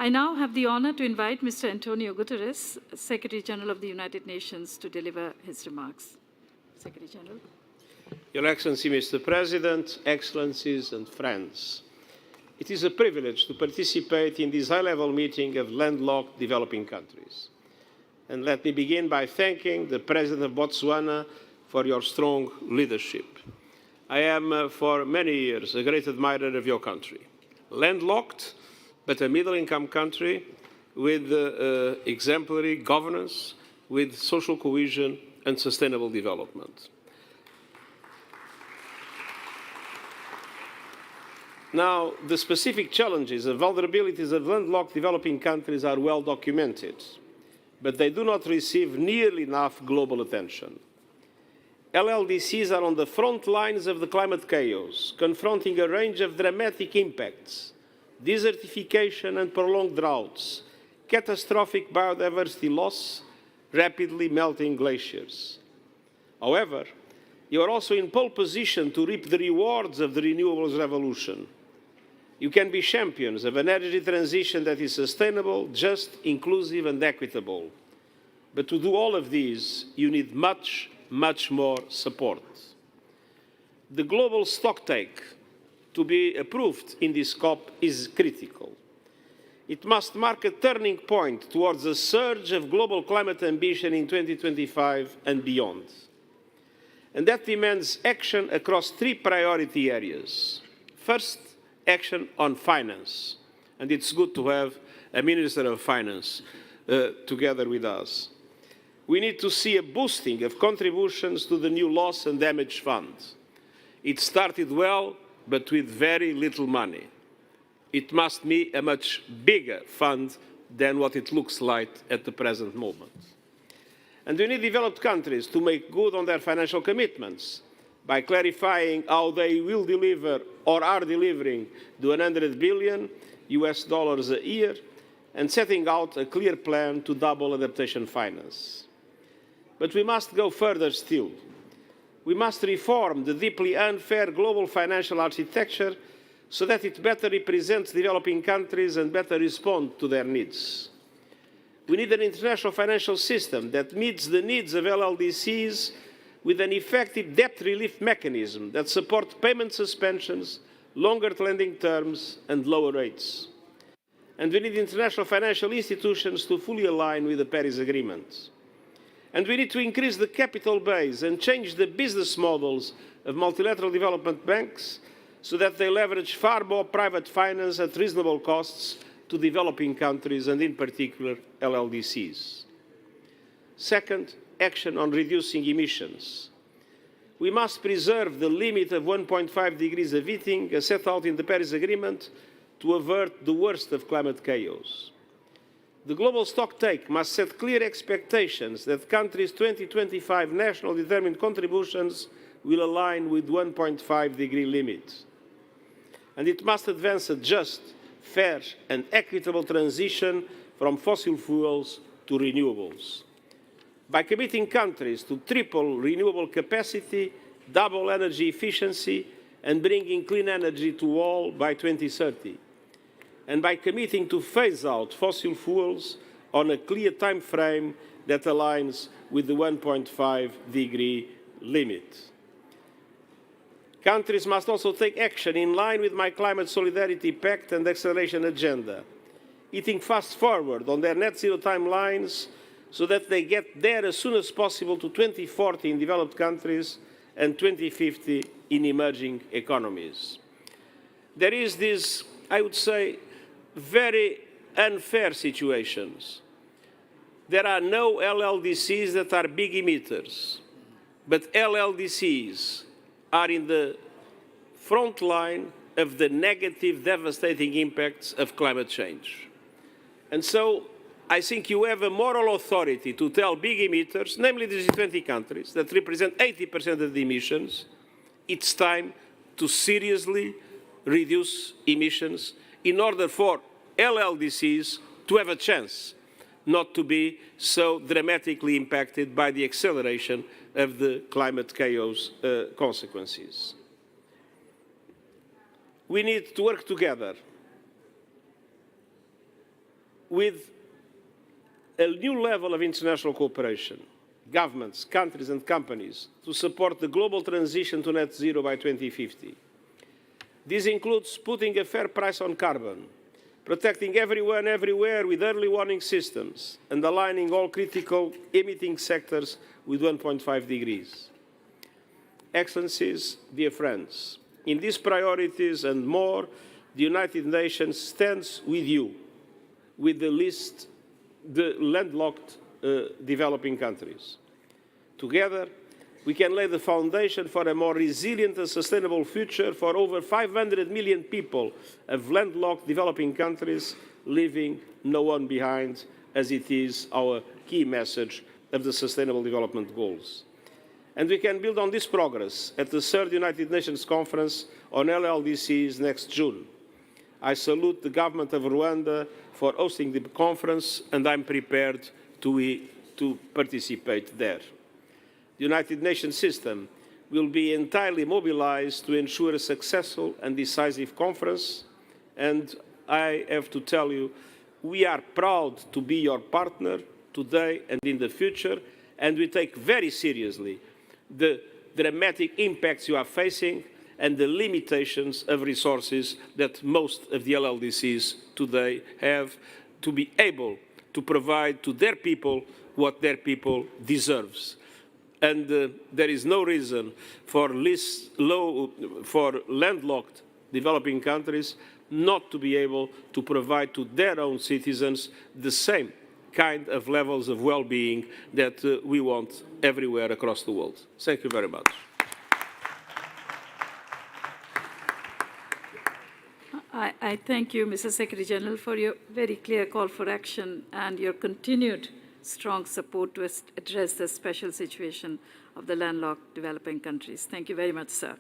I now have the honor to invite Mr. António Guterres, Secretary General of the United Nations, to deliver his remarks. Secretary General. Your Excellency Mr. President, Excellencies and friends, it is a privilege to participate in this high-level meeting of landlocked developing countries. And let me begin by thanking the President of Botswana for your strong leadership. I am, for many years, a great admirer of your country. Landlocked, but a middle-income country with exemplary governance, with social cohesion and sustainable development. Now, the specific challenges and vulnerabilities of landlocked developing countries are well documented, but they do not receive nearly enough global attention. LLDCs are on the front lines of the climate chaos, confronting a range of dramatic impacts: desertification and prolonged droughts, catastrophic biodiversity loss, rapidly melting glaciers. However, you are also in pole position to reap the rewards of the renewables revolution. You can be champions of an energy transition that is sustainable, just, inclusive and equitable. But to do all of these, you need much, much more support. The global stocktake to be approved in this COP is critical. It must mark a turning point towards a surge of global climate ambition in 2025 and beyond. And that demands action across three priority areas. First, action on finance. And it's good to have a Minister of Finance together with us. We need to see a boosting of contributions to the new loss and damage fund. It started well, but with very little money. It must be a much bigger fund than what it looks like at the present moment. And we need developed countries to make good on their financial commitments by clarifying how they will deliver or are delivering the $100 billion a year and setting out a clear plan to double adaptation finance. But we must go further still. We must reform the deeply unfair global financial architecture so that it better represents developing countries and better responds to their needs. We need an international financial system that meets the needs of LLDCs with an effective debt relief mechanism that supports payment suspensions, longer lending terms, and lower rates. And we need international financial institutions to fully align with the Paris Agreement. And we need to increase the capital base and change the business models of multilateral development banks so that they leverage far more private finance at reasonable costs to developing countries and, in particular, LLDCs. Second, action on reducing emissions. We must preserve the limit of 1.5 degrees of heating as set out in the Paris Agreement to avert the worst of climate chaos. The global stocktake must set clear expectations that countries' 2025 national determined contributions will align with 1.5 degree limit. And it must advance a just, fair and equitable transition from fossil fuels to renewables. By committing countries to triple renewable capacity, double energy efficiency and bringing clean energy to all by 2030. And by committing to phase out fossil fuels on a clear time frame that aligns with the 1.5 degree limit. Countries must also take action in line with my Climate Solidarity Pact and Acceleration Agenda, eating fast forward on their net zero timelines so that they get there as soon as possible to 2040 in developed countries and 2050 in emerging economies. There is this, I would say, very unfair situations. There are no LLDCs that are big emitters, but LLDCs are in the front line of the negative, devastating impacts of climate change. And so I think you have a moral authority to tell big emitters, namely the G20 countries that represent 80% of the emissions, it's time to seriously reduce emissions in order for LLDCs to have a chance not to be so dramatically impacted by the acceleration of the climate chaos consequences. We need to work together with a new level of international cooperation, governments, countries and companies, to support the global transition to net zero by 2050. This includes putting a fair price on carbon, protecting everyone everywhere with early warning systems, and aligning all critical emitting sectors with 1.5 degrees. Excellencies, dear friends, in these priorities and more, the United Nations stands with you, with the landlocked developing countries. Together, we can lay the foundation for a more resilient and sustainable future for over 500 million people of landlocked developing countries, leaving no one behind, as it is our key message of the Sustainable Development Goals. And we can build on this progress at the third United Nations Conference on LLDCs next June. I salute the government of Rwanda for hosting the conference, and I'm prepared to participate there. The United Nations system will be entirely mobilized to ensure a successful and decisive conference, and I have to tell you, we are proud to be your partner today and in the future, and we take very seriously the dramatic impacts you are facing and the limitations of resources that most of the LLDCs today have to be able to provide to their people what their people deserves. And there is no reason for landlocked developing countries not to be able to provide to their own citizens the same kind of levels of well-being that we want everywhere across the world. Thank you very much. I thank you, Mr. Secretary General, for your very clear call for action and your continued strong support to address the special situation of the landlocked developing countries. Thank you very much, sir.